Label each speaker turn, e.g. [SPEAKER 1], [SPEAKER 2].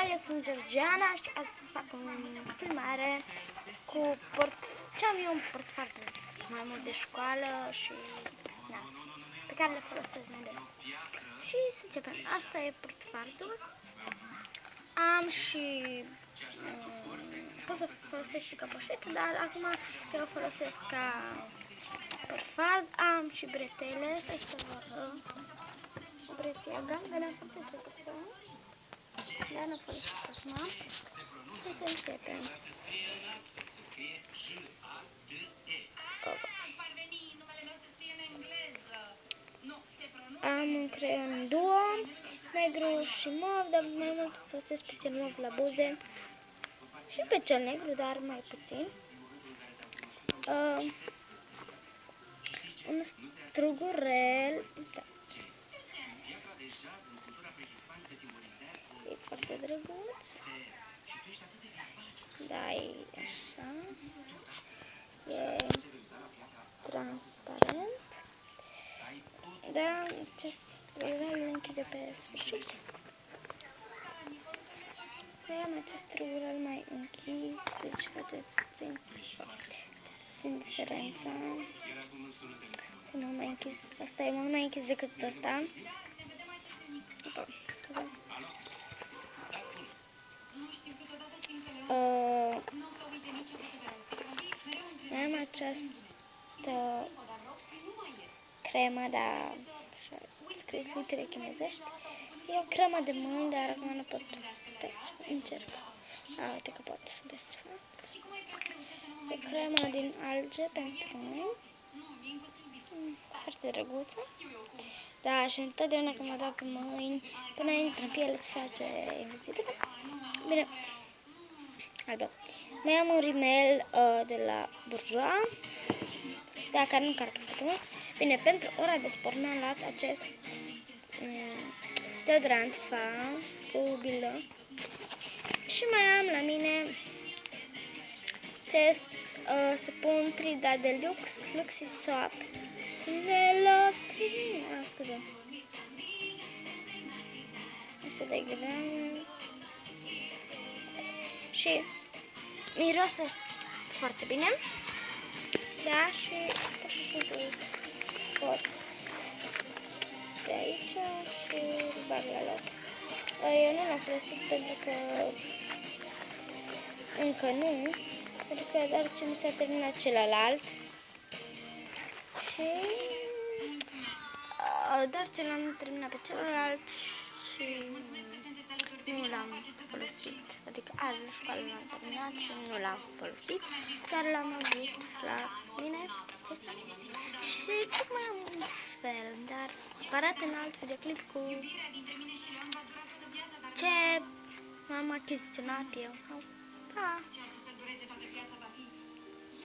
[SPEAKER 1] eu sunt Georgiana și azi fac o filmare cu ce am eu un portofel mai mult de școală și da, pe care le folosesc mai des. Și să începem. Asta e portofelul. Am și pot să folosesc și ca poșetă, dar acum eu folosesc ca portofel. Am și bretele, stai să vă arăt. Bretea galbenă foarte drăguță. Dar nu folosesc acum. Să începem. Am un creion duo, negru și mov, dar mai mult folosesc pe cel mov la buze și pe cel negru, dar mai puțin. Un strugurel, uitați, e foarte drăguț, da, e așa, e transparent. Da, acest strugurel îl închide pe sfârșit. Am acest strugurel mai închis, deci vedeți puțin diferența. Este mult mai închis. Asta e mult mai închis decât ăsta. Scuze. Am această cremă, dar scris litere chinezești. E o cremă de mâini, dar acum nu pot. Încerc. Uite că pot să desfac. E cremă din alge pentru mâini. Foarte drăguță. Da, și întotdeauna când mă dau pe mâini, până intră în piele se face invizibilă. Bine. Albă. Mai am un rimel de la Bourjois. Da, care nu carcă foarte mult. Bine, pentru ora de sport mi-am luat acest deodorant Fa cu bilă. Și mai am la mine acest sapun Trida de Lux, Luxy Soap. Scuze. Asta de grame. Și miroase foarte bine. Da, și pur și simplu scot de aici și îl bag la loc. Eu nu l-am folosit pentru că încă nu, pentru că doar ce mi s-a terminat celălalt și doar ce l-am terminat pe celălalt și nu l-am folosit, adică azi la școală l-am terminat și nu l-am folosit, dar l-am avut la mine acesta și tocmai am un fel, dar arată în alt videoclip cu ce m-am achiziționat eu. Pa!